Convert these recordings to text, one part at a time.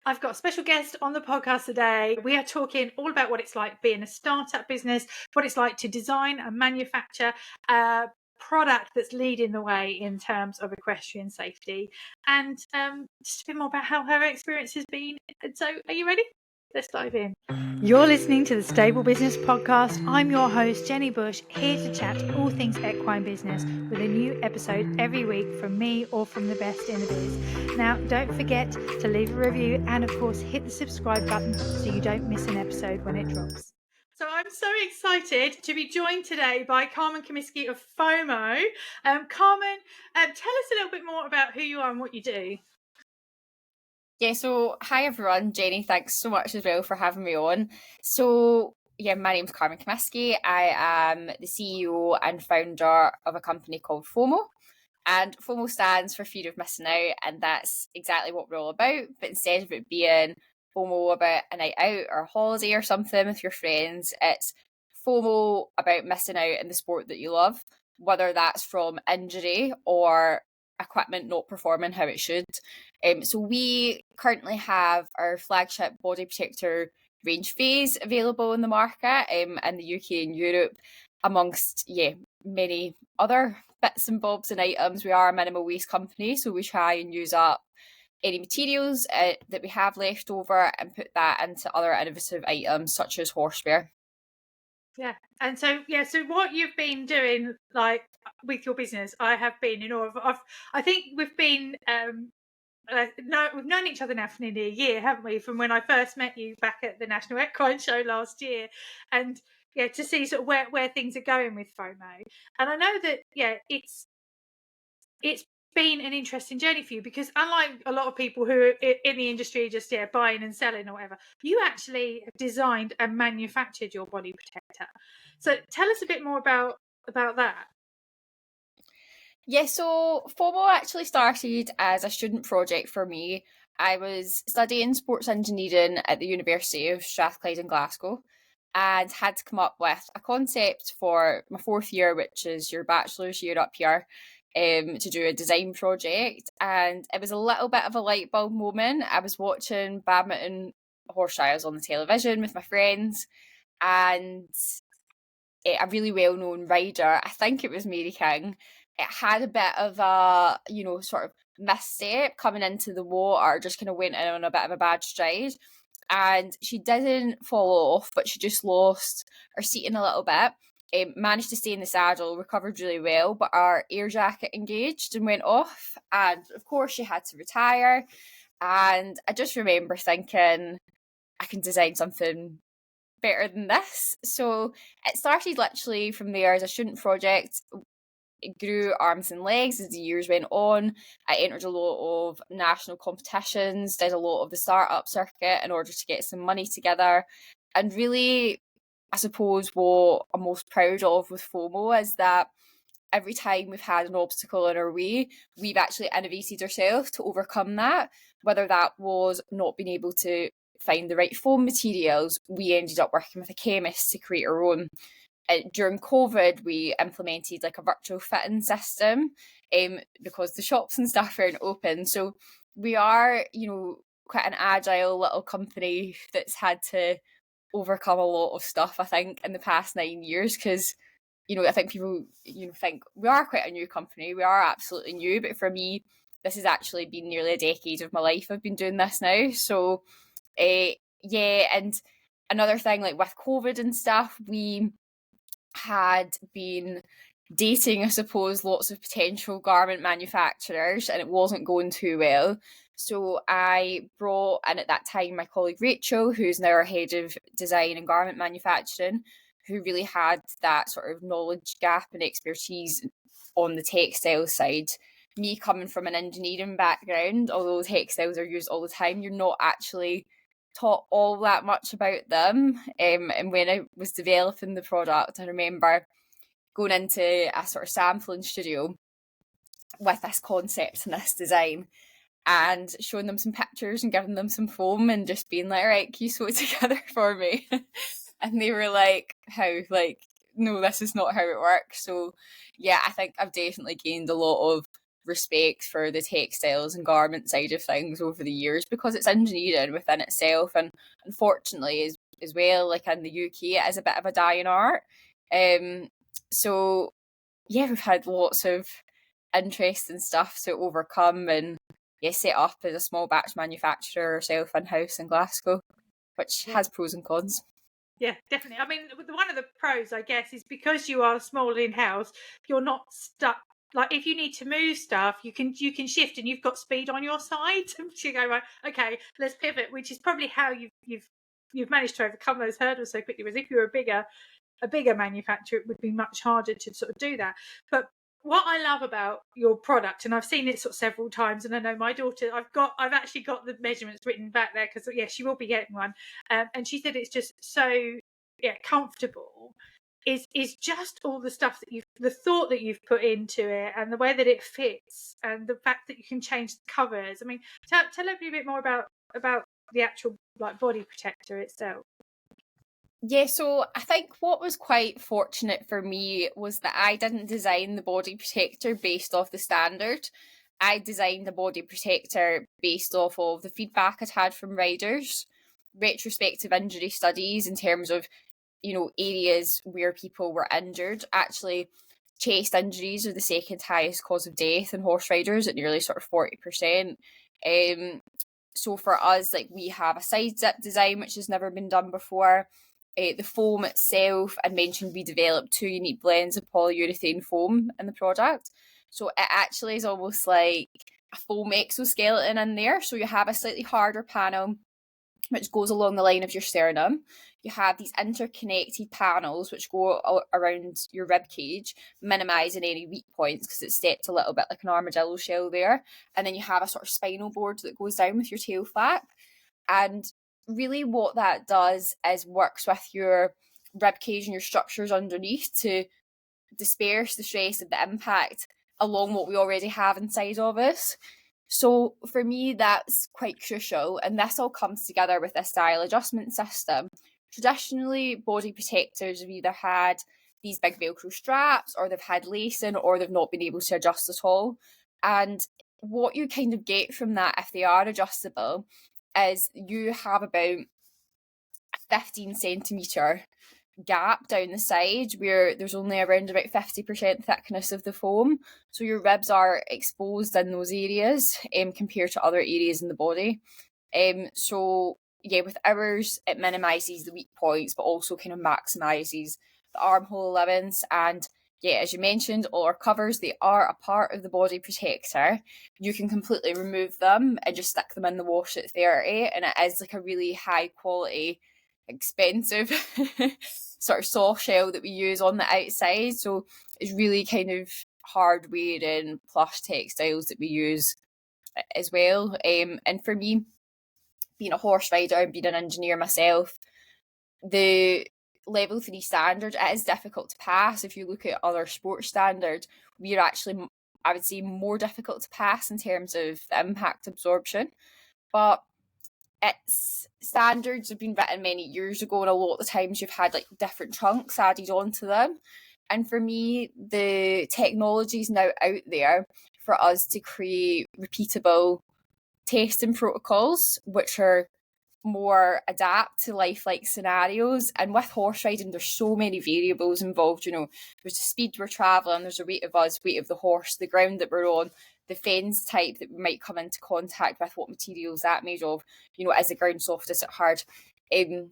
I've got a special guest on the podcast today. We are talking all about what it's like being a startup business, what it's like to design and manufacture a product that's leading the way in terms of equestrian safety, and just a bit more about how her experience has been. So, are you ready? Let's dive in. You're listening to the Stable Business Podcast. I'm your host, Jenny Bush, here to chat all things equine business with a new episode every week from me or from the best in the biz. Now, don't forget to leave a review and, of course, hit the subscribe button so you don't miss an episode when it drops. So I'm so excited to be joined today by Carmen Cummiskey of FOMO. Carmen, tell us a little bit more about who you are and what you do. Yeah, so hi everyone, Jenny, thanks so much as well for having me on. So yeah, my name's Carmen Cummiskey. I am the CEO and founder of a company called FOMO. And FOMO stands for fear of missing out, and that's exactly what we're all about. But instead of it being FOMO about a night out or a holiday or something with your friends, it's FOMO about missing out in the sport that you love, whether that's from injury or equipment not performing how it should. So we currently have our flagship body protector range phase available in the market in the UK and Europe, amongst many other bits and bobs and items. We are a minimal waste company, so we try and use up any materials that we have left over and put that into other innovative items such as horseware. Yeah, and so what you've been doing, like with your business, I have been in awe of. I think we've been we've known each other now for nearly a year, haven't we? From when I first met you back at the National Equine Show last year, and to see sort of where things are going with FOMO. And I know that it's been an interesting journey for you, because unlike a lot of people who are in the industry just buying and selling or whatever, you actually have designed and manufactured your body protector. So tell us a bit more about that. Yeah, so FOMO actually started as a student project for me. I was studying sports engineering at the University of Strathclyde in Glasgow and had to come up with a concept for my fourth year, which is your bachelor's year up here, to do a design project. And it was a little bit of a light bulb moment. I was watching badminton horse trials on the television with my friends, and a really well-known rider, I think it was Mary King, it had a bit of a, sort of misstep coming into the water, just kind of went in on a bit of a bad stride. And she didn't fall off, but she just lost her seating a little bit. Managed to stay in the saddle, recovered really well, but our air jacket engaged and went off. And of course, she had to retire. And I just remember thinking, I can design something better than this. So it started literally from there as a student project. It grew arms and legs as the years went on. I entered a lot of national competitions, did a lot of the startup circuit in order to get some money together. And really, I suppose what I'm most proud of with FOMO is that every time we've had an obstacle in our way, we've actually innovated ourselves to overcome that. Whether that was not being able to find the right foam materials, we ended up working with a chemist to create our own. During COVID, we implemented like a virtual fitting system because the shops and stuff weren't open. So we are, quite an agile little company that's had to overcome a lot of stuff, I think, in the past 9 years, because I think people, think we are quite a new company. We are absolutely new, but for me, this has actually been nearly a decade of my life I've been doing this now. So, and another thing, like with COVID and stuff, we had been dating, I suppose, lots of potential garment manufacturers, and it wasn't going too well. So I brought in at that time my colleague Rachel, who's now our head of design and garment manufacturing, who really had that sort of knowledge gap and expertise on the textile side. Me coming from an engineering background, although textiles are used all the time, you're not actually taught all that much about them. And when I was developing the product, I remember going into a sort of sampling studio with this concept and this design and showing them some pictures and giving them some foam and just being like, right, can you sew it together for me? And they were like, how? Like, no, this is not how it works. So yeah, I think I've definitely gained a lot of respect for the textiles and garment side of things over the years, because it's engineering within itself, and unfortunately as well, like in the UK, it is a bit of a dying art. So yeah, we've had lots of interesting stuff to overcome, and set up as a small batch manufacturer ourselves in-house in Glasgow, which has pros and cons. Yeah, definitely. I mean, one of the pros, I guess, is because you are small in-house, you're not stuck. Like, if you need to move stuff, you can shift, and you've got speed on your side. You go, right, okay, let's pivot, which is probably how you've managed to overcome those hurdles so quickly. Whereas if you were a bigger manufacturer, it would be much harder to sort of do that. But what I love about your product, and I've seen it sort of several times, and I know my daughter, I've actually got the measurements written back there, because she will be getting one, and she said it's just so comfortable, is just all the stuff that the thought that you've put into it, and the way that it fits, and the fact that you can change the covers. I mean, tell everybody a bit more about the actual like body protector itself. Yeah, so I think what was quite fortunate for me was that I didn't design the body protector based off the standard. I designed the body protector based off of the feedback I'd had from riders, retrospective injury studies in terms of, areas where people were injured. Actually, chest injuries are the second highest cause of death in horse riders at nearly sort of 40%. So for us, like, we have a side zip design, which has never been done before. The foam itself, I mentioned we developed 2 unique blends of polyurethane foam in the product. So it actually is almost like a foam exoskeleton in there. So you have a slightly harder panel, which goes along the line of your sternum. You have these interconnected panels which go around your rib cage, minimising any weak points because it's stepped a little bit like an armadillo shell there. And then you have a sort of spinal board that goes down with your tail flap. And really what that does is works with your rib cage and your structures underneath to disperse the stress of the impact along what we already have inside of us. So for me, that's quite crucial, and this all comes together with this dial adjustment system. Traditionally, body protectors have either had these big Velcro straps, or they've had lacing, or they've not been able to adjust at all. And what you kind of get from that, if they are adjustable, is you have about a 15 centimetre gap down the side where there's only around about 50% thickness of the foam. So your ribs are exposed in those areas compared to other areas in the body. So yeah, with ours, it minimises the weak points, but also kind of maximises the armhole allowance. And yeah, as you mentioned, all our covers, they are a part of the body protector. You can completely remove them and just stick them in the wash at 30, and it is like a really high quality, expensive sort of soft shell that we use on the outside. So it's really kind of hardware and plush textiles that we use as well. And for me, being a horse rider and being an engineer myself, the level 3 standard, it is difficult to pass. If you look at other sports standards, we're actually, I would say, more difficult to pass in terms of the impact absorption. But its standards have been written many years ago, and a lot of the times you've had like different chunks added onto them. And for me, the technology is now out there for us to create repeatable testing protocols which are more adapt to lifelike scenarios. And with horse riding, there's so many variables involved. There's the speed we're traveling, there's the weight of us, weight of the horse, the ground that we're on, the fence type that we might come into contact with, what materials that made of, is the ground soft, is it hard? And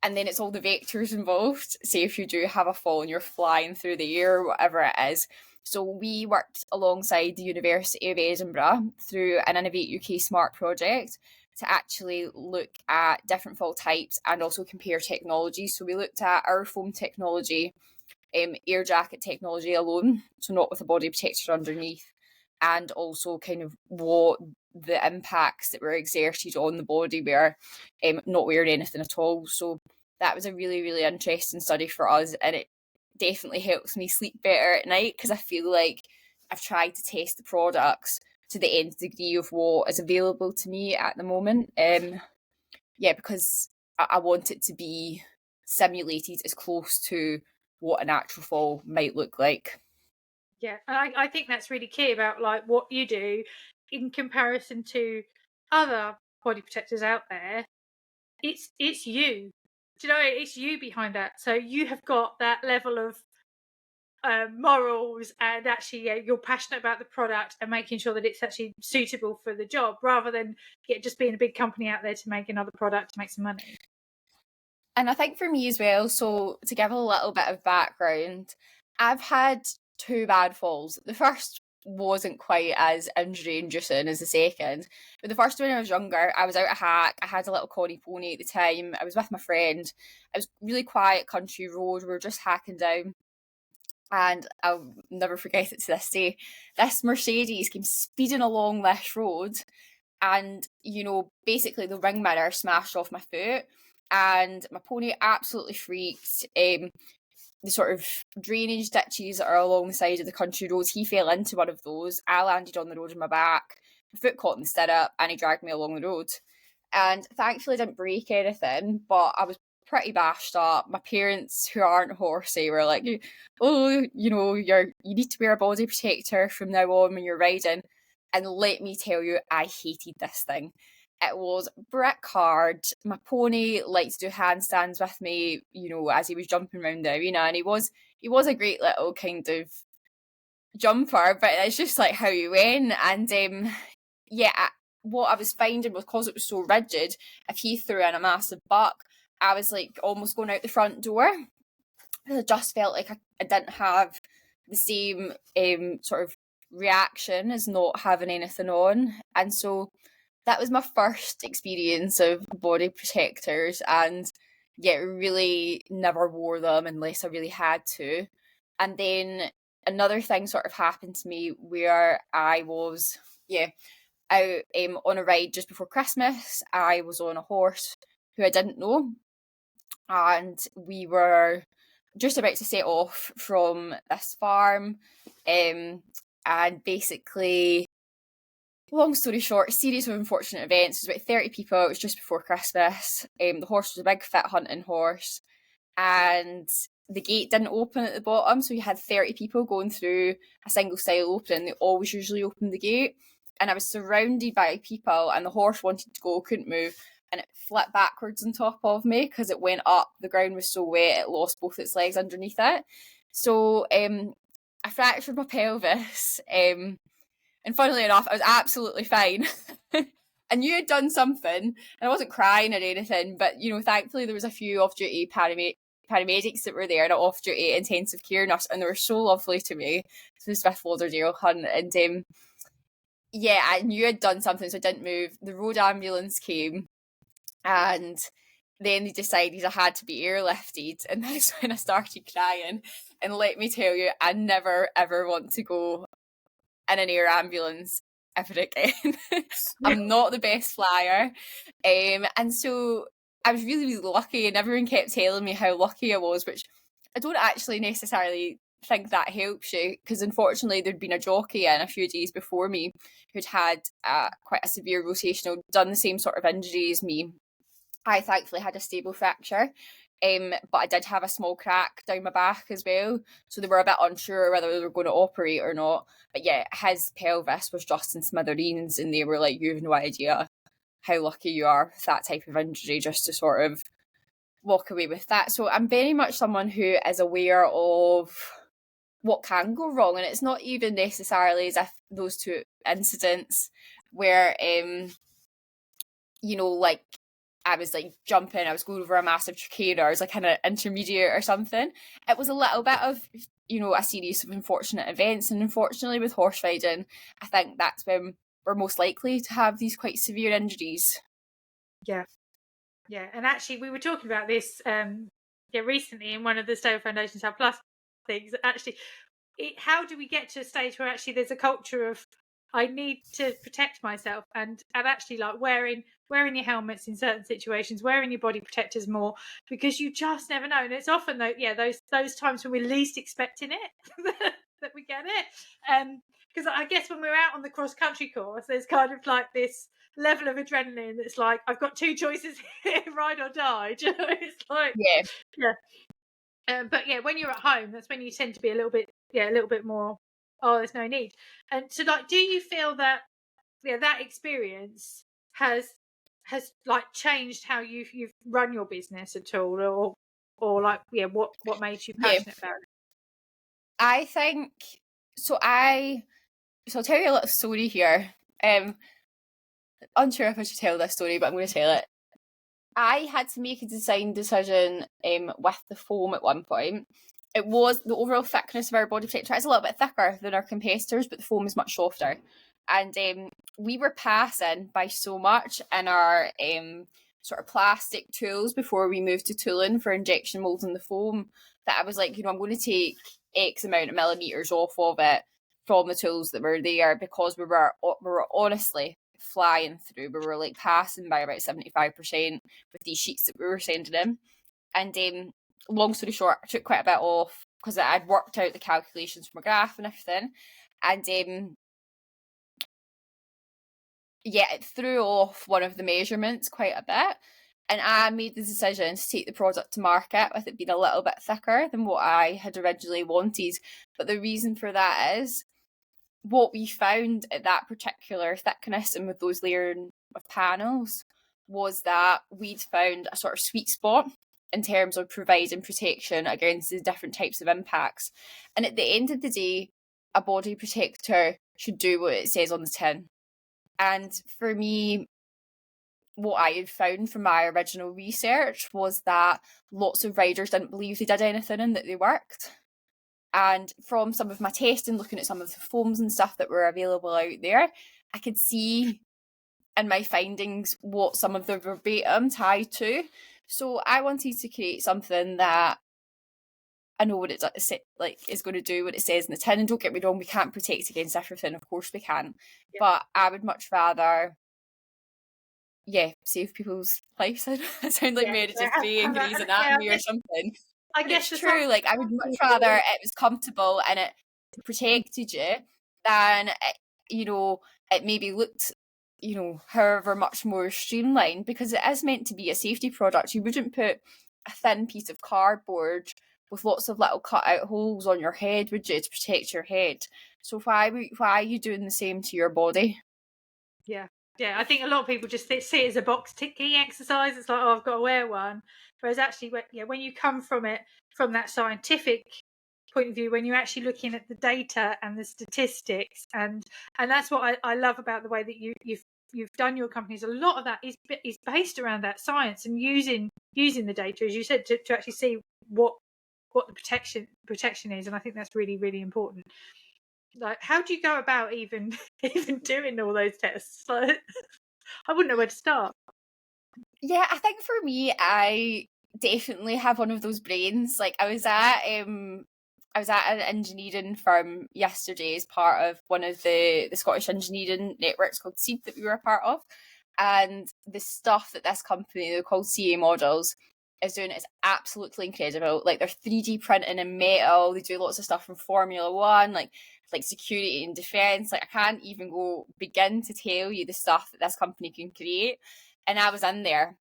then it's all the vectors involved. Say if you do have a fall and you're flying through the air, whatever it is. So we worked alongside the University of Edinburgh through an Innovate UK Smart project to actually look at different fall types and also compare technologies. So we looked at our foam technology, air jacket technology alone, so not with a body protector underneath, and also kind of what the impacts that were exerted on the body were, not wearing anything at all. So that was a really, really interesting study for us, and it definitely helps me sleep better at night because I feel like I've tried to test the products to the nth degree of what is available to me at the moment. Because I want it to be simulated as close to what a natural fall might look like. Yeah, and I think that's really key about like what you do in comparison to other body protectors out there. It's you. Do you know, it's you behind that. So you have got that level of morals, and actually, yeah, you're passionate about the product and making sure that it's actually suitable for the job, rather than just being a big company out there to make another product to make some money. And I think for me as well, so to give a little bit of background, I've had 2 bad falls. The first wasn't quite as injury inducing as the second. But the first one, when I was younger, I was out a hack. I had a little Connie pony at the time. I was with my friend. It was really quiet country road. We were just hacking down. And I'll never forget it to this day. This Mercedes came speeding along this road, and basically the ring mirror smashed off my foot, and my pony absolutely freaked. The sort of drainage ditches that are along the side of the country roads, he fell into one of those. I landed on the road on my back, my foot caught in the stirrup, and he dragged me along the road. And thankfully I didn't break anything, but I was pretty bashed up. My parents, who aren't horsey, were like, oh, you need to wear a body protector from now on when you're riding. And let me tell you, I hated this thing. It was brick hard. My pony liked to do handstands with me, as he was jumping around the arena, and he was a great little kind of jumper, but it's just like how he went. And what I was finding was, because it was so rigid, if he threw in a massive buck, I was like almost going out the front door. I just felt like I didn't have the same sort of reaction as not having anything on. And so that was my first experience of body protectors, and really never wore them unless I really had to. And then another thing sort of happened to me where I was out on a ride just before Christmas. I was on a horse who I didn't know, and we were just about to set off from this farm, and basically, long story short, a series of unfortunate events. It was about 30 people. It was just before Christmas. The horse was a big, fit hunting horse, and the gate didn't open at the bottom, so you had 30 people going through a single style opening. They always usually open the gate, and I was surrounded by people, and the horse wanted to go, couldn't move, and it flipped backwards on top of me because it went up. The ground was so wet, it lost both its legs underneath it. So I fractured my pelvis. And funnily enough, I was absolutely fine. I knew I'd done something, and I wasn't crying or anything, but, thankfully there was a few off-duty paramedics that were there, and an off-duty intensive care nurse, and they were so lovely to me. This was with Lauderdale Hunt, and I knew I'd done something, so I didn't move. The road ambulance came, and then they decided I had to be airlifted, and that's when I started crying. And let me tell you, I never, ever want to go in an air ambulance ever again. I'm not the best flyer. And so I was really, really lucky, and everyone kept telling me how lucky I was, which I don't actually necessarily think that helps you, because unfortunately there'd been a jockey in a few days before me who'd had quite a severe rotational, done the same sort of injury as me. I thankfully had a stable fracture, but I did have a small crack down my back as well, so they were a bit unsure whether they were going to operate or not. But his pelvis was just in smithereens, and they were like, you have no idea how lucky you are with that type of injury, just to sort of walk away with that. So I'm very much someone who is aware of what can go wrong, and it's not even necessarily as if those two incidents where like I was like jumping, I was going over a massive trachea, or I was like kind of intermediate or something. It was a little bit of, a series of unfortunate events. And unfortunately with horse riding, I think that's when we're most likely to have these quite severe injuries. Yeah. And actually we were talking about this recently in one of the Stable Foundation's Health Plus things. Actually, how do we get to a stage where actually there's a culture of I need to protect myself, and actually like wearing your helmets in certain situations, wearing your body protectors more, because you just never know. And it's often those times when we're least expecting it that we get it. Because I guess when we're out on the cross country course, there's kind of like this level of adrenaline that's like, I've got two choices here, ride or die. Do you know? It's like but when you're at home, that's when you tend to be a little bit more oh, there's no need. And so, like, do you feel that that experience has like changed how you've run your business at all, or like what made you Yeah, passionate about it? I think so. I'll tell you a little story here. Unsure if I should tell this story, but I'm going to tell it. I had to make a design decision with the foam at one point. It was the overall thickness of our body protector is a little bit thicker than our competitors, but the foam is much softer. And we were passing by so much in our sort of plastic tools before we moved to tooling for injection molding the foam that I was like, I'm going to take X amount of millimeters off of it from the tools that were there, because we were honestly flying through. We were like passing by about 75% with these sheets that we were sending in. And long story short, I took quite a bit off because I'd worked out the calculations from a graph and everything. And it threw off one of the measurements quite a bit. And I made the decision to take the product to market with it being a little bit thicker than what I had originally wanted. But the reason for that is what we found at that particular thickness and with those layering of panels was that we'd found a sort of sweet spot in terms of providing protection against the different types of impacts. And at the end of the day, a body protector should do what it says on the tin. And for me, what I had found from my original research was that lots of riders didn't believe they did anything and that they worked. And from some of my testing, looking at some of the foams and stuff that were available out there, I could see in my findings what some of the verbatim tied to. So I wanted to create something that I know what it's like is going to do what it says in the tin. And don't get me wrong, we can't protect against everything. Of course we can. Yeah. But I would much rather save people's lives. I sound like Mary just being Grey's Anatomy or something. I guess it's true. Like, I would much rather it was comfortable and it protected you than it maybe looked however much more streamlined, because it is meant to be a safety product. You wouldn't put a thin piece of cardboard with lots of little cut out holes on your head, would you, to protect your head? So why are you doing the same to your body? Yeah, I think a lot of people just see it as a box ticking exercise. It's like, oh, I've got to wear one. Whereas actually, when you come from it from that scientific point of view, when you're actually looking at the data and the statistics, and that's what I love about the way that you've done your companies. A lot of that is based around that science and using the data, as you said, to actually see what the protection is. And I think that's really, really important. Like, how do you go about even doing all those tests? Like, I wouldn't know where to start. Yeah, I think for me, I definitely have one of those brains. Like, I was at an engineering firm yesterday as part of one of the Scottish engineering networks called SEED that we were a part of. And the stuff that this company, they're called CA Models, is doing is absolutely incredible. Like, they're 3D printing in metal. They do lots of stuff from Formula One, like security and defence. Like, I can't even begin to tell you the stuff that this company can create. And I was in there,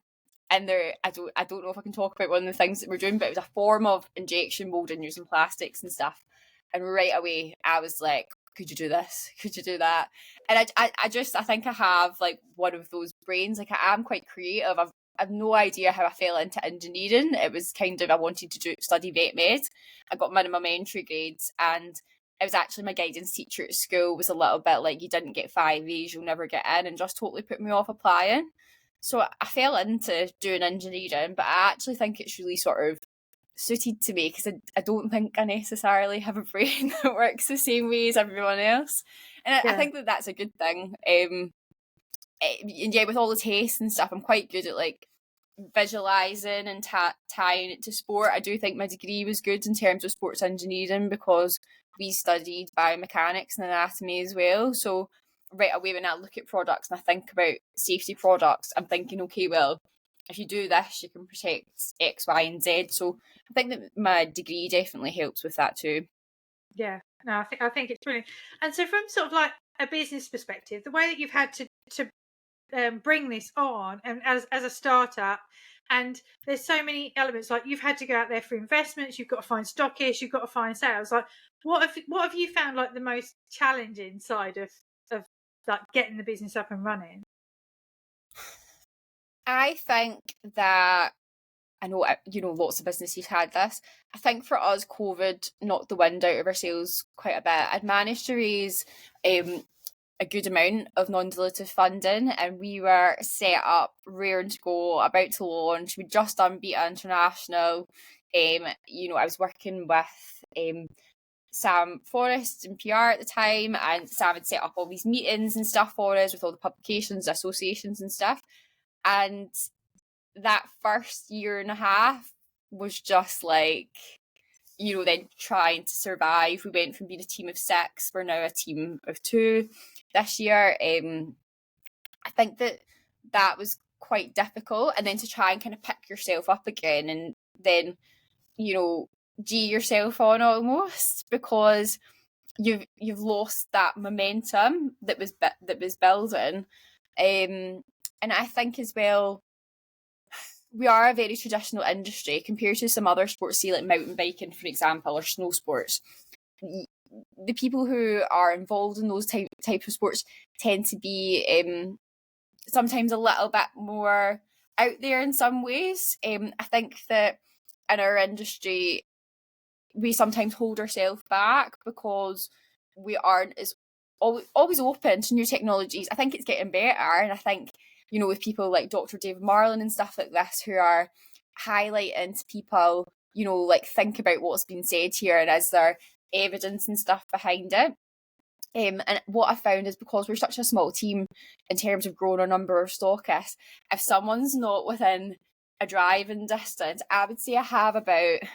and I don't know if I can talk about one of the things that we're doing, but it was a form of injection molding using plastics and stuff. And right away, I was like, could you do this? Could you do that? And I think I have like one of those brains. Like, I am quite creative. I've no idea how I fell into engineering. It was kind of, I wanted to study vet med. I got minimum entry grades, and it was actually my guidance teacher at school was a little bit like, you didn't get 5 A's, you'll never get in, and just totally put me off applying. So I fell into doing engineering, but I actually think it's really sort of suited to me, because I don't think I necessarily have a brain that works the same way as everyone else. And I think that that's a good thing. And with all the tests and stuff, I'm quite good at like visualising and tying it to sport. I do think my degree was good in terms of sports engineering, because we studied biomechanics and anatomy as well. So right away, when I look at products and I think about safety products, I'm thinking, okay, well, if you do this, you can protect X, Y, and Z. So I think that my degree definitely helps with that too. Yeah, no, I think it's brilliant. And so, from sort of like a business perspective, the way that you've had to bring this on, and as a startup, And there's so many elements, like you've had to go out there for investments, you've got to find stockists, you've got to find sales. Like what have you found like the most challenging side of like getting the business up and running? I think that I know, lots of businesses had this. I think for us, COVID knocked the wind out of our sails quite a bit. I'd managed to raise a good amount of non-dilutive funding, and we were set up, raring to go, about to launch. We'd just done Beta International. I was working with Sam Forrest in PR at the time, and Sam had set up all these meetings and stuff for us with all the publications, associations and stuff. And that first year and a half was just like, then trying to survive. We went from being a team of 6, we're now a team of 2 this year. I think that was quite difficult, and then to try and kind of pick yourself up again, and then G yourself on almost, because you've lost that momentum that was building. And I think as well, we are a very traditional industry compared to some other sports, say like mountain biking, for example, or snow sports. The people who are involved in those type of sports tend to be sometimes a little bit more out there in some ways. I think that in our industry, we sometimes hold ourselves back because we aren't as always open to new technologies. I think it's getting better, and I think with people like Dr. David Marlin and stuff like this, who are highlighting to people, like, think about what's been said here, and is there evidence and stuff behind it. And what I found is, because we're such a small team in terms of growing our number of stockists, if someone's not within a driving distance, I would say I have about a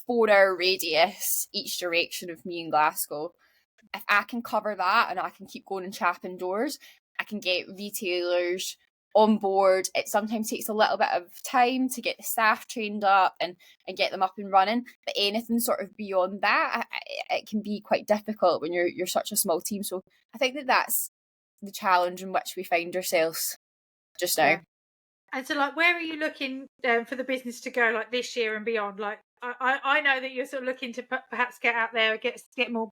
4-hour radius each direction of me in Glasgow. If I can cover that and I can keep going and chapping doors, I can get retailers on board. It sometimes takes a little bit of time to get the staff trained up and get them up and running, but anything sort of beyond that, it can be quite difficult when you're such a small team. So I think that's the challenge in which we find ourselves just now. Yeah. And so, like, where are you looking for the business to go, like, this year and beyond? Like, I know that you're sort of looking to perhaps get out there, get more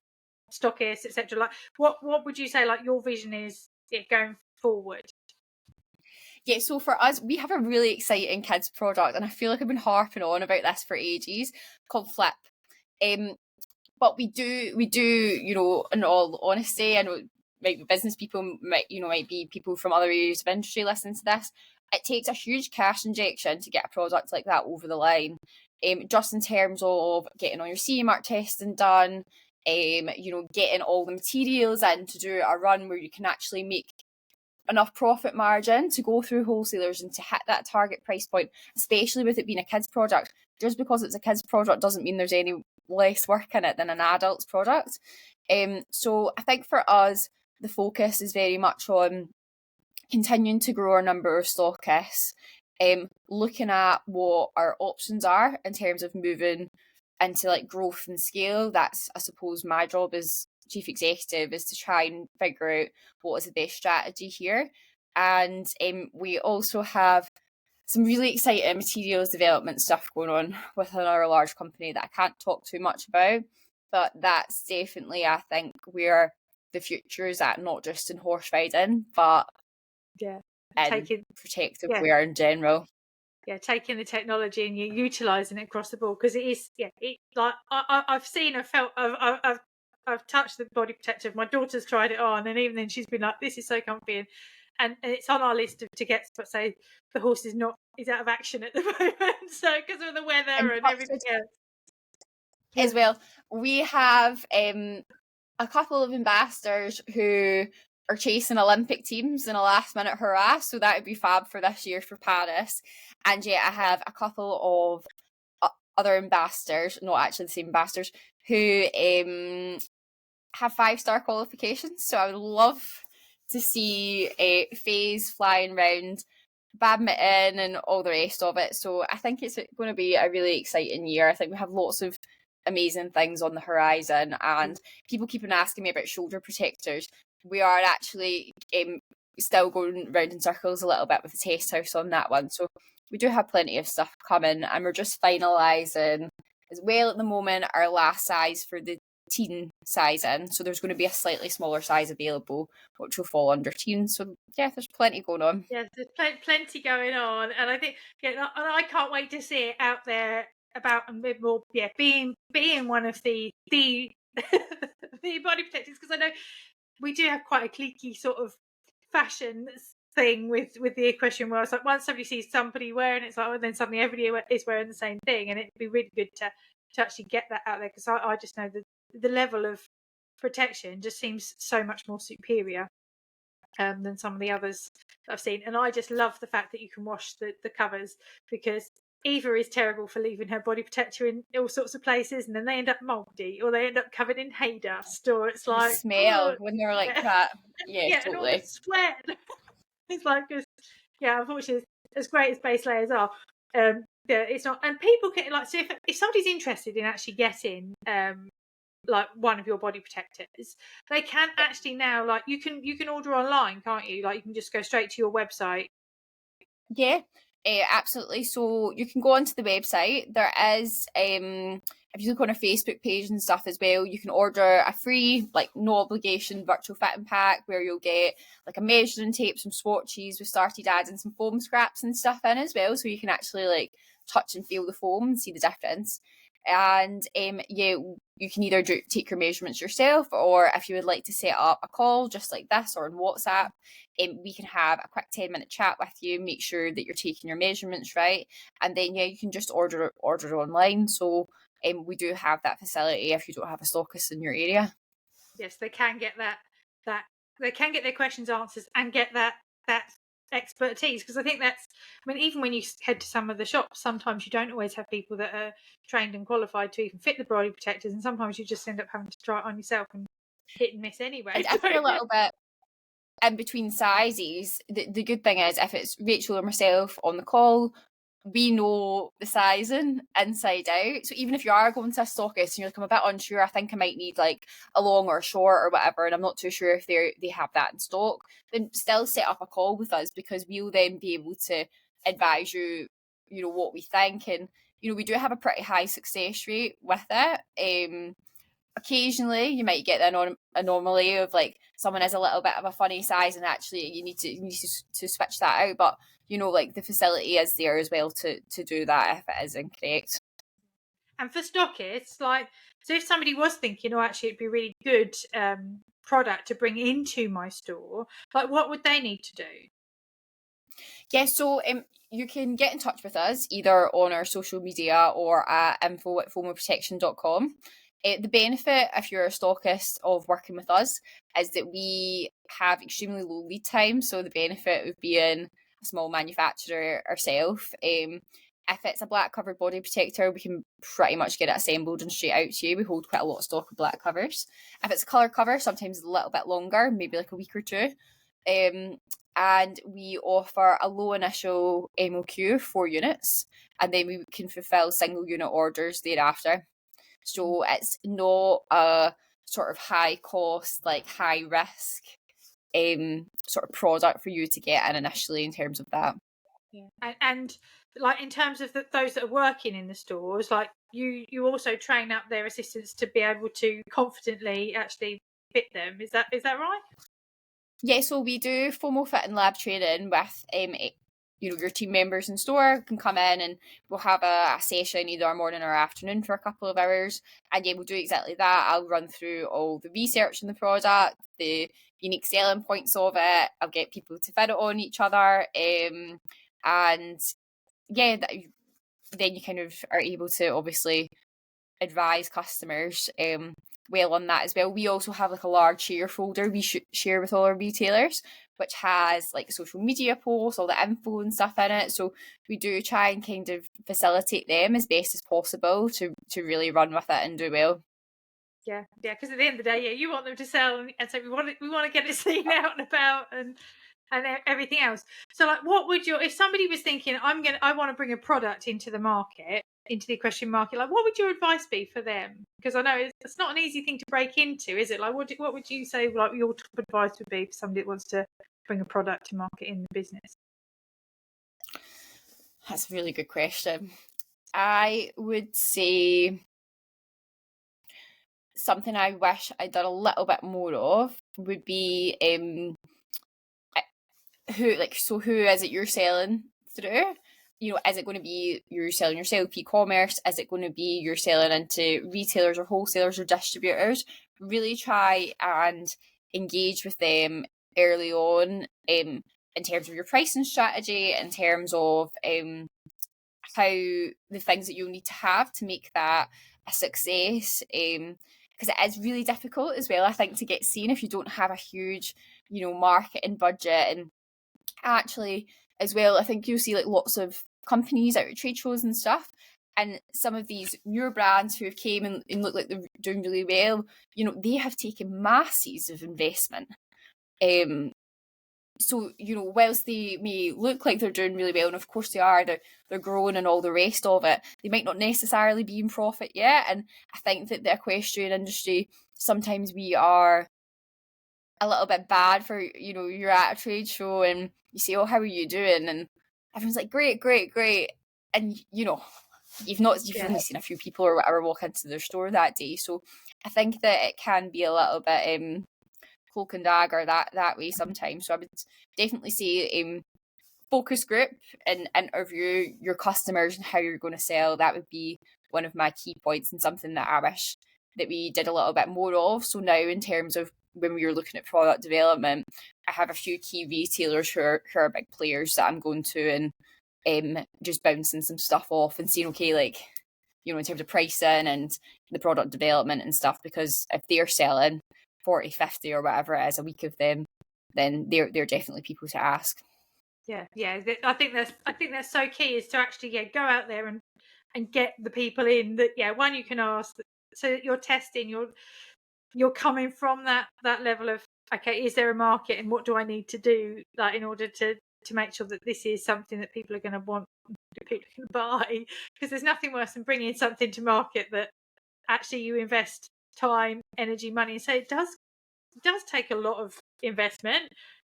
stockists, etc. Like, what would you say, like, your vision is going forward? Yeah, so for us, we have a really exciting kids product, and I feel like I've been harping on about this for ages, called Flip. But we do, in all honesty, I know might be business people, might be people from other areas of industry listening to this. It takes a huge cash injection to get a product like that over the line. Just in terms of getting all your CE mark testing done, getting all the materials in to do a run where you can actually make enough profit margin to go through wholesalers and to hit that target price point, especially with it being a kids product. Just because it's a kids product doesn't mean there's any less work in it than an adult's product. So I think for us, the focus is very much on continuing to grow our number of stockists, looking at what our options are in terms of moving into like growth and scale. That's, I suppose, my job as chief executive, is to try and figure out what is the best strategy here. And we also have some really exciting materials development stuff going on within our large company that I can't talk too much about, but that's definitely, I think, where the future is at, not just in horse riding, but in protective wear in general. Yeah, taking the technology and you're utilising it across the board, because it is, like I've seen, I've touched the body protector. My daughter's tried it on, and even then she's been like, "This is so comfy," and it's on our list to get. But say the horse is out of action at the moment, so because of the weather and everything else. As well, we have a couple of ambassadors who are chasing Olympic teams in a last minute hurrah, so that would be fab for this year for Paris. And I have a couple of other ambassadors, not actually the same ambassadors, who have 5-star qualifications. So I would love to see Faye's flying around badminton and all the rest of it. So I think it's going to be a really exciting year. I think we have lots of amazing things on the horizon, and people keep on asking me about shoulder protectors. We are actually still going round in circles a little bit with the test house on that one. So we do have plenty of stuff coming, and we're just finalising as well at the moment our last size for the teen size in. So there's going to be a slightly smaller size available, which will fall under teen. So yeah, there's plenty going on. Yes, there's plenty going on, and I think and I can't wait to see it out there about a bit more. Yeah, being one of the the body protectors, because I know we do have quite a cliquey sort of fashion thing with the equestrian world. It's like once somebody sees somebody wearing it, it's like, oh, then suddenly everybody is wearing the same thing, and it'd be really good to actually get that out there, because I just know the level of protection just seems so much more superior than some of the others that I've seen. And I just love the fact that you can wash the covers, because Eva is terrible for leaving her body protector in all sorts of places, and then they end up mouldy, or they end up covered in hay dust, or it's like the smell when they're like that. Yeah, yeah, totally. and all the sweat. It's like just, yeah, unfortunately, as great as base layers are, yeah, it's not. And people can, like, so if somebody's interested in actually getting like one of your body protectors, they can actually now, like, you can order online, can't you? Like, you can just go straight to your website. Yeah, absolutely. So you can go onto the website. There is, if you look on our Facebook page and stuff as well, you can order a free, like, no obligation virtual fitting pack where you'll get like a measuring tape, some swatches. We started adding some foam scraps and stuff in as well, so you can actually like touch and feel the foam and see the difference. And yeah, you can either take your measurements yourself, or if you would like to set up a call just like this or on WhatsApp, we can have a quick 10-minute chat with you, make sure that you're taking your measurements right, and then yeah, you can just order it online. So we do have that facility if you don't have a stockist in your area. Yes, they can get that they can get their questions answered and get that expertise, because I think that's, I mean, even when you head to some of the shops, sometimes you don't always have people that are trained and qualified to even fit the body protectors, and sometimes you just end up having to try it on yourself and hit and miss anyway. And if you're a little bit in between sizes, the good thing is if it's Rachel or myself on the call, we know the sizing inside out. So even if you are going to a stockist and you're like, I'm a bit unsure, I think I might need like a long or a short or whatever, and I'm not too sure if they have that in stock, then still set up a call with us, because we'll then be able to advise you, you know, what we think. And, you know, we do have a pretty high success rate with it. Occasionally you might get an anomaly of like someone has a little bit of a funny size and actually you need to switch that out, but you know, like, the facility is there as well to do that if it is incorrect. And for stockists, like, so if somebody was thinking, oh, actually it'd be really good product to bring into my store, like, what would they need to do? Yeah, so you can get in touch with us either on our social media or at info@fomoprotection.com. The benefit, if you're a stockist, of working with us is that we have extremely low lead time. So the benefit of being a small manufacturer ourselves, if it's a black covered body protector, we can pretty much get it assembled and straight out to you. We hold quite a lot of stock of black covers. If it's a colour cover, sometimes it's a little bit longer, maybe like a week or two. And we offer a low initial MOQ, 4 units, and then we can fulfil single unit orders thereafter. So it's not a sort of high cost, like high risk sort of product for you to get in initially in terms of that. Yeah. And like, in terms of those that are working in the stores, like, you also train up their assistants to be able to confidently actually fit them. Is that right? Yeah, so we do FOMO fit and lab training with you know, your team members in store can come in and we'll have a session either morning or afternoon for a couple of hours, and yeah, we'll do exactly that. I'll run through all the research in the product, the unique selling points of it. I'll get people to fit it on each other, and yeah, then you kind of are able to obviously advise customers well on that as well. We also have like a large share folder we share with all our retailers, which has like social media posts, all the info and stuff in it. So we do try and kind of facilitate them as best as possible to really run with it and do well. Yeah, because at the end of the day, yeah, you want them to sell, and so we want to get it seen out and about and everything else. So, like, what would if somebody was thinking, I want to bring a product into the market, into the equestrian market, like, what would your advice be for them? Because I know it's not an easy thing to break into, is it? Like, what would you say, like, your top advice would be for somebody that wants to bring a product to market in the business? That's a really good question. I would say something I wish I'd done a little bit more of would be who is it you're selling through? You know, is it going to be you're selling yourself e-commerce? Is it going to be you're selling into retailers or wholesalers or distributors? Really try and engage with them early on, in terms of your pricing strategy, in terms of how the things that you'll need to have to make that a success. Because it is really difficult as well, I think, to get seen if you don't have a huge, marketing budget. And actually, as well, I think you'll see like lots of companies out at trade shows and stuff, and some of these newer brands who have came and look like they're doing really well, they have taken masses of investment. So, whilst they may look like they're doing really well, and of course they are, they're growing and all the rest of it, they might not necessarily be in profit yet. And I think that the equestrian industry, sometimes we are a little bit bad for, you're at a trade show and you say, oh, how are you doing? And everyone's like, great, great, great. And, you've only seen a few people or whatever walk into their store that day. So I think that it can be a little bit cloak and dagger that way sometimes. So I would definitely say focus group and interview your customers and how you're going to sell. That would be one of my key points, and something that I wish that we did a little bit more of. So now, in terms of when we were looking at product development, I have a few key retailers who are big players that I'm going to and just bouncing some stuff off and seeing, okay, like, in terms of pricing and the product development and stuff, because if they're selling 40, 50 or whatever it is a week of them, then they're definitely people to ask. Yeah. I think that's so key, is to actually go out there and get the people in that. One, you can ask, so that you're testing, you're coming from that level of, okay, is there a market and what do I need to do, like, in order to make sure that this is something that people are going to want, that people can buy, because there's nothing worse than bringing something to market that actually you invest time, energy, money, and so it does take a lot of investment,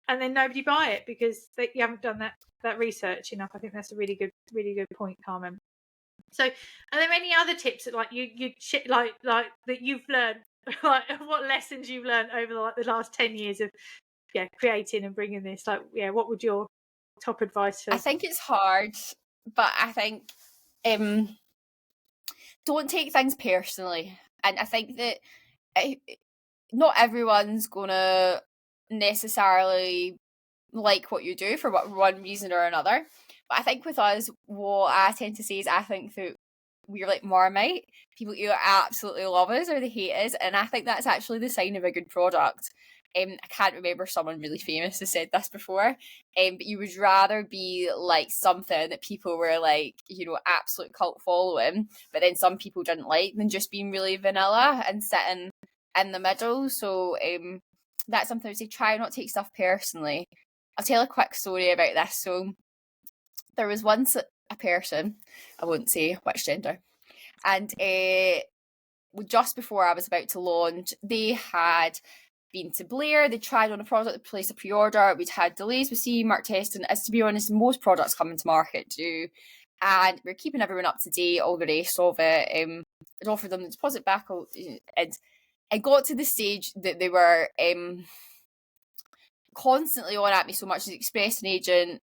and then nobody buy it because you haven't done that research enough. I think that's a really good point, Carmen. So, are there any other tips that, like, you like that you've learned, like, what lessons you've learned over the last 10 years of creating and bringing this? Like, what would your top advice for? I think it's hard, but I think don't take things personally. And I think that not everyone's gonna necessarily like what you do for one reason or another. But I think with us, what I tend to say is, I think that we're like Marmite. People either absolutely love us or they hate us, and I think that's actually the sign of a good product. I can't remember, someone really famous has said this before, but you would rather be like something that people were like, absolute cult following, but then some people didn't like, than just being really vanilla and sitting in the middle. So that's something I would say, try not to take stuff personally. I'll tell a quick story about this. So there was once a person, I won't say which gender, and just before I was about to launch, they had been to Blair, they tried on a product, they placed a pre-order, we'd had delays with CE mark testing, as to be honest, most products coming to market do, and we're keeping everyone up to date, all the rest of it. I'd offered them the deposit back, and I got to the stage that they were constantly on at me so much, as expressed an agent,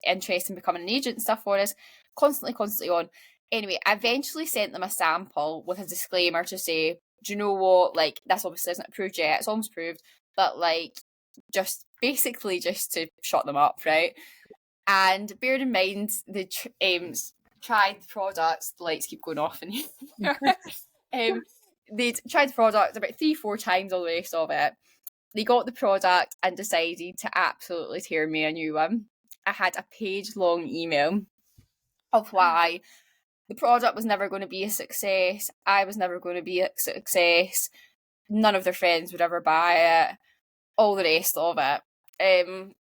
interest in becoming an agent and stuff for us, constantly on. Anyway, I eventually sent them a sample with a disclaimer to say, do you know what, like, this obviously isn't approved yet, it's almost approved, but like, just basically just to shut them up, right? And bear in mind, they tried the product, the lights keep going off in here. They'd tried the product about 3-4 times, all the rest of it. They got the product and decided to absolutely tear me a new one. I had a page-long email of why the product was never going to be a success, I was never going to be a success, none of their friends would ever buy it, all the rest of it. And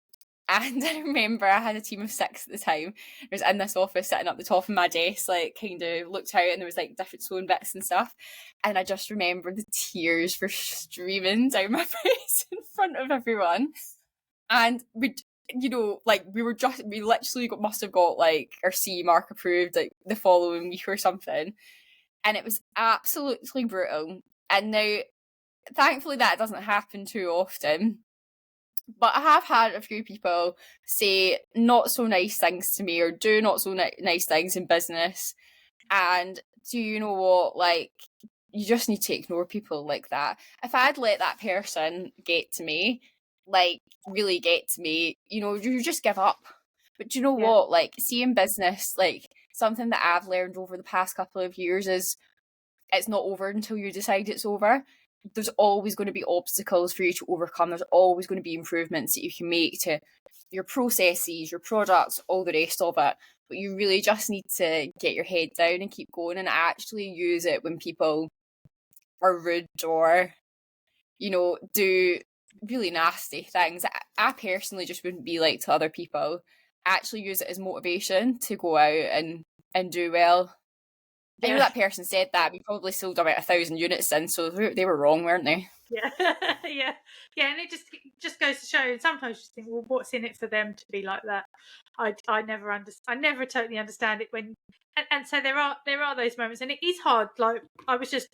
I remember I had a team of 6 at the time. I was in this office sitting up the top of my desk, like, kind of looked out, and there was like different sewing bits and stuff. And I just remember the tears were streaming down my face in front of everyone. And you know, like we literally must have got like our CE mark approved like the following week or something, and it was absolutely brutal. And now, thankfully, that doesn't happen too often. But I have had a few people say not so nice things to me or do not so nice things in business. And do you know what? Like, you just need to ignore people like that. If I'd let that person get to me, like, really get to me, you know, you just give up. But do you know what? Like, see, in business, like, something that I've learned over the past couple of years is it's not over until you decide it's over. There's always going to be obstacles for you to overcome. There's always going to be improvements that you can make to your processes, your products, all the rest of it. But you really just need to get your head down and keep going and actually use it when people are rude or, you know, do really nasty things. I personally just wouldn't be like to other people. Actually use it as motivation to go out and do well. I know that person said that. We probably sold about 1,000 units in, so they were wrong, weren't they? Yeah, and it just goes to show. And sometimes you think, well, what's in it for them to be like that? I never totally understand it when, and so there are those moments, and it is hard. Like I was just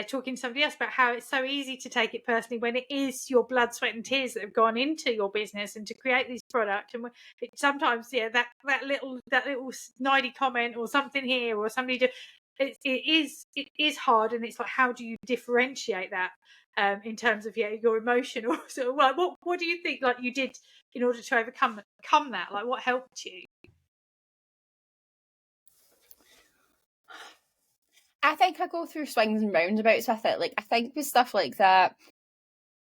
talking to somebody else about how it's so easy to take it personally when it is your blood, sweat, and tears that have gone into your business and to create this product. And sometimes, that little snidey comment or something here or somebody do. It is hard, and it's like, how do you differentiate that in terms of your emotional sort of, like, what do you think like you did in order to overcome that? Like, what helped you? I think I go through swings and roundabouts with it. Like, I think with stuff like that,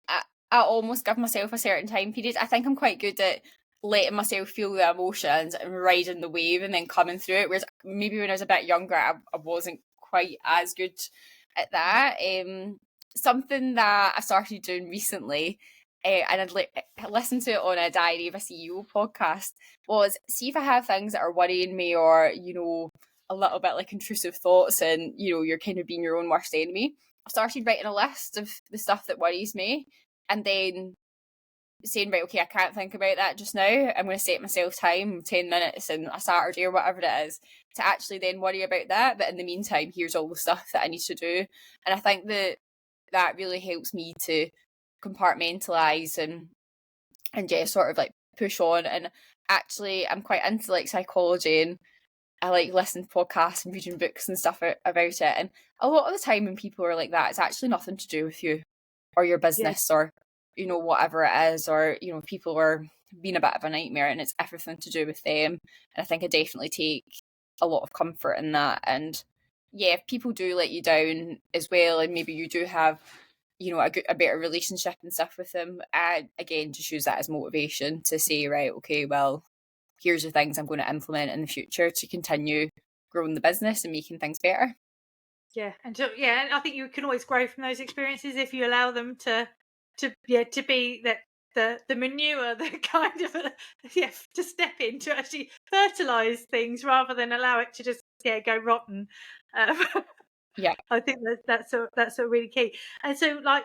I almost give myself a certain time period. I think I'm quite good at letting myself feel the emotions and riding the wave and then coming through it. Whereas maybe when I was a bit younger, I wasn't quite as good at that. Something that I started doing recently, and I'd listened to it on a Diary of a CEO podcast, was see if I have things that are worrying me or, you know, a little bit like intrusive thoughts and, you know, you're kind of being your own worst enemy. I started writing a list of the stuff that worries me and then saying, right, okay, I can't think about that just now. I'm going to set myself time, 10 minutes and a Saturday or whatever it is, to actually then worry about that. But in the meantime, here's all the stuff that I need to do. And I think that really helps me to compartmentalise and just sort of like push on. And actually, I'm quite into like psychology and I like listening to podcasts and reading books and stuff about it. And a lot of the time when people are like that, it's actually nothing to do with you or your business or, you know, whatever it is, or, you know, people are being a bit of a nightmare and it's everything to do with them. And I think I definitely take a lot of comfort in that. And yeah, if people do let you down as well, and maybe you do have, you know, a better relationship and stuff with them, I, again, just use that as motivation to say, right, okay, well, here's the things I'm going to implement in the future to continue growing the business and making things better. And I think you can always grow from those experiences if you allow them to be the manure, the kind of to step in to actually fertilize things rather than allow it to just go rotten. I think that's a really key. And so like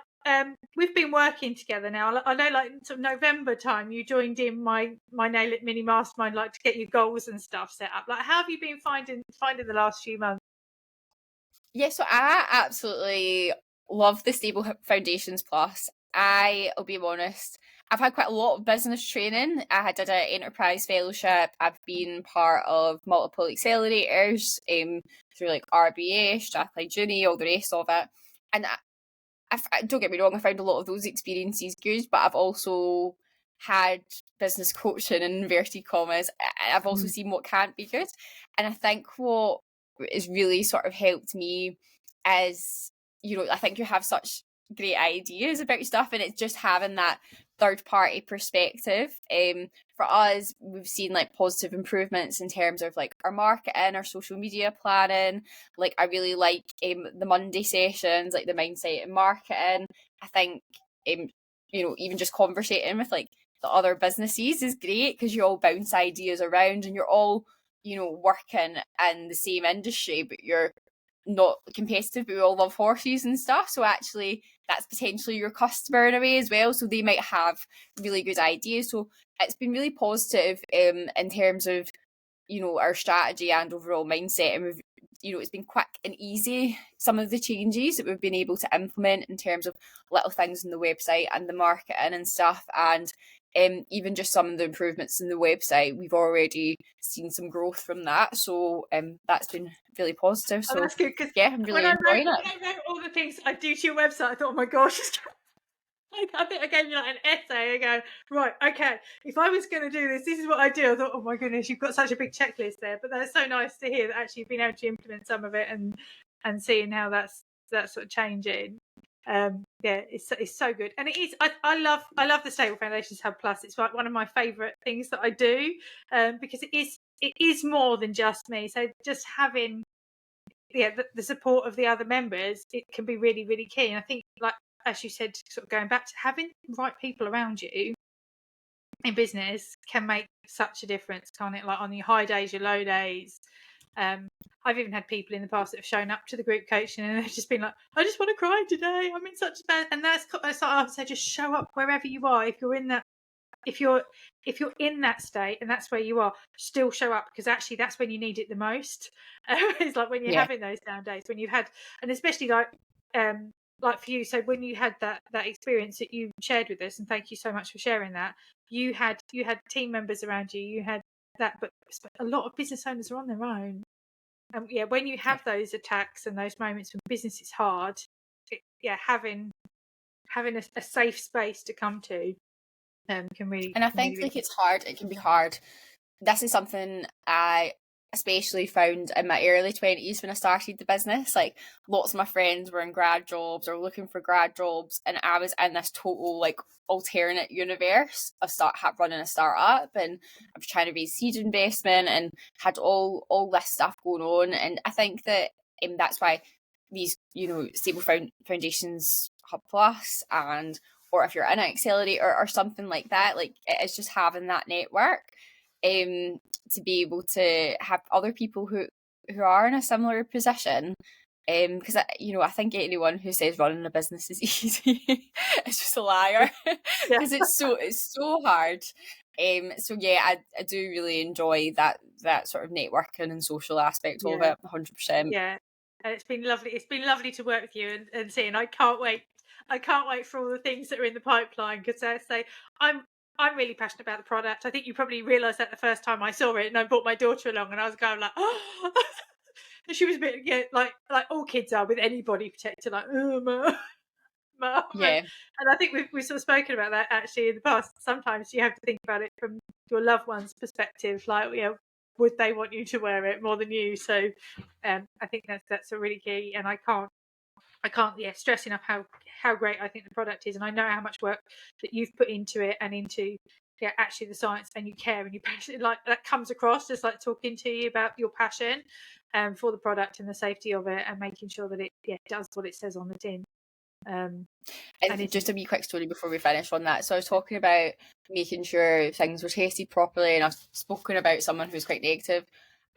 we've been working together now. I know like sort of November time you joined in my Nail It Mini Mastermind, like to get your goals and stuff set up. Like, how have you been finding the last few months? Yeah, so I absolutely love the Stable Foundations Plus. I'll be honest, I've had quite a lot of business training. I did an enterprise fellowship. I've been part of multiple accelerators through like RBA, Strathclyde Uni, all the rest of it. And I don't get me wrong, I found a lot of those experiences good, but I've also had business coaching in inverted commas. I've also seen what can't be good. And I think what has really sort of helped me is, you know, I think you have such great ideas about stuff and it's just having that third party perspective. For us, we've seen like positive improvements in terms of like our marketing, our social media planning. Like I really like the Monday sessions, like the mindset and marketing. I think you know, even just conversating with like the other businesses is great because you all bounce ideas around and you're all, you know, working in the same industry, but you're not competitive, but we all love horses and stuff. So actually that's potentially your customer in a way as well. So they might have really good ideas. So it's been really positive in terms of, you know, our strategy and overall mindset. And we've, you know, it's been quick and easy, some of the changes that we've been able to implement in terms of little things in the website and the marketing and stuff. And even just some of the improvements in the website, we've already seen some growth from that. So that's been really positive. So that's good, because yeah, I'm really enjoying it. when I wrote all the things I do to your website, I thought, oh my gosh, I think I gave you like an essay. I go, right, okay, if I was going to do this, this is what I do. I thought, oh my goodness, you've got such a big checklist there. But that's so nice to hear that actually you've been able to implement some of it and seeing how that's sort of changing. Yeah, it's so good, and it is. I love the Stable Foundations Hub Plus. It's like one of my favourite things that I do, because it is more than just me. So just having the support of the other members, it can be really, really key. And I think, like as you said, sort of going back to having the right people around you in business can make such a difference, can't it? Like on your high days, your low days. I've even had people in the past that have shown up to the group coaching and they've just been like, I just want to cry today, I'm in such a bad. And that's like I would say, just show up wherever you are. If you're in that, if you're in that state and that's where you are, still show up, because actually that's when you need it the most. It's like when you're having those down days, when you've had, and especially like for you, so when you had that experience that you shared with us, and thank you so much for sharing that, you had team members around you, you had that, but a lot of business owners are on their own. When you have those attacks and those moments when business is hard, having a safe space to come to can really. And I think really, it's hard. It can be hard. This is something I especially found in my early 20s when I started the business. Like, lots of my friends were in grad jobs or looking for grad jobs, and I was in this total like alternate universe of running a startup, and I was trying to raise seed investment and had all this stuff going on. And I think that that's why these, you know, Stable Foundations Hub Plus, and or if you're in an accelerator or something like that, like it's just having that network to be able to have other people who are in a similar position, because you know, I think anyone who says running a business is easy is just a liar, because it's so hard. So yeah, I do really enjoy that sort of networking and social aspect of it, 100%. Yeah, and it's been lovely. It's been lovely to work with you and see, and I can't wait for all the things that are in the pipeline, because I say I'm really passionate about the product. I think you probably realised that the first time I saw it, and I brought my daughter along, and I was going like, oh, and she was a bit like all kids are with any body protector, like, oh, Mum. Yeah. And I think we've sort of spoken about that actually in the past. Sometimes you have to think about it from your loved one's perspective, like, you know, would they want you to wear it more than you? So I think that's a really key, and I can't stress enough how great I think the product is, and I know how much work that you've put into it and into actually the science, and you care and you passion, like that comes across just like talking to you about your passion for the product and the safety of it, and making sure that it does what it says on the tin. And just a wee quick story before we finish on that. So I was talking about making sure things were tested properly, and I've spoken about someone who's quite negative.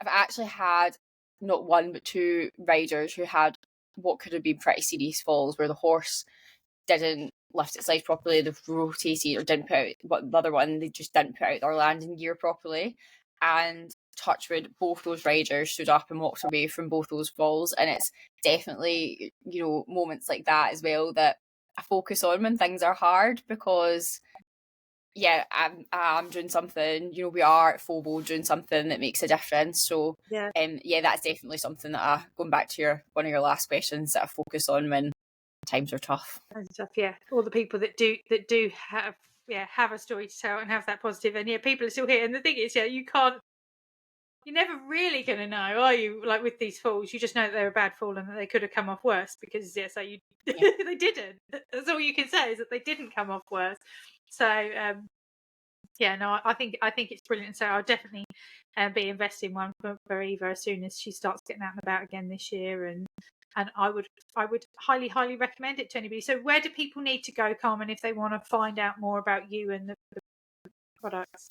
I've actually had not one but two riders who had what could have been pretty serious falls, where the horse didn't lift its legs properly, they've rotated, or didn't put out, but the other one, they just didn't put out their landing gear properly, and touchwood, both those riders stood up and walked away from both those falls. And it's definitely, you know, moments like that as well that I focus on when things are hard, because I'm doing something, you know, we are at FOMO doing something that makes a difference. So that's definitely something that going back to one of your last questions, that I focus on when times are tough. All the people that do have a story to tell and have that positive, and people are still here. And the thing is, you're never really going to know, are you? Like with these falls, you just know that they're a bad fall and that they could have come off worse, because they didn't. That's all you can say, is that they didn't come off worse. So I think it's brilliant. So I'll definitely be investing one for Eva as soon as she starts getting out and about again this year, and I would highly recommend it to anybody. So where do people need to go, Carmen, if they want to find out more about you and the products?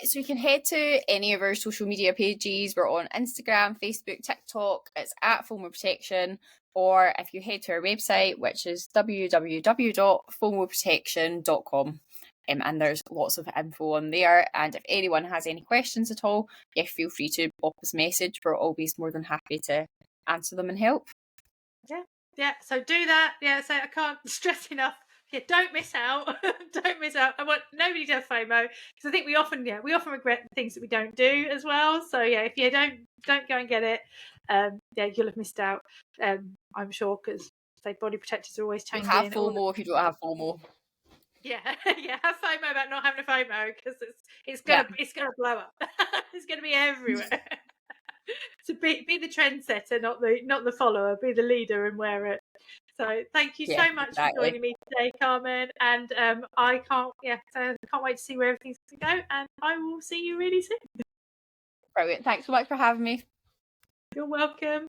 So you can head to any of our social media pages. We're on Instagram, Facebook, TikTok. It's at FOMO Protection. Or if you head to our website, which is www.fomoprotection.com. And there's lots of info on there. And if anyone has any questions at all, yeah, feel free to pop us a message. We're always more than happy to answer them and help. Yeah, so do that. Yeah, so I can't stress enough. Yeah, don't miss out. Don't miss out. I want nobody to have FOMO, because I think we often regret the things that we don't do as well. So yeah, if you don't go and get it, yeah, you'll have missed out. I'm sure, because body protectors are always changing. Have FOMO if you don't have FOMO. Yeah, yeah, have FOMO about not having a FOMO, because it's gonna blow up. It's gonna be everywhere. So be the trendsetter, not the follower. Be the leader and wear it. So thank you so much for joining me today, Carmen. And I can't wait to see where everything's going to go. And I will see you really soon. Brilliant. Thanks so much for having me. You're welcome.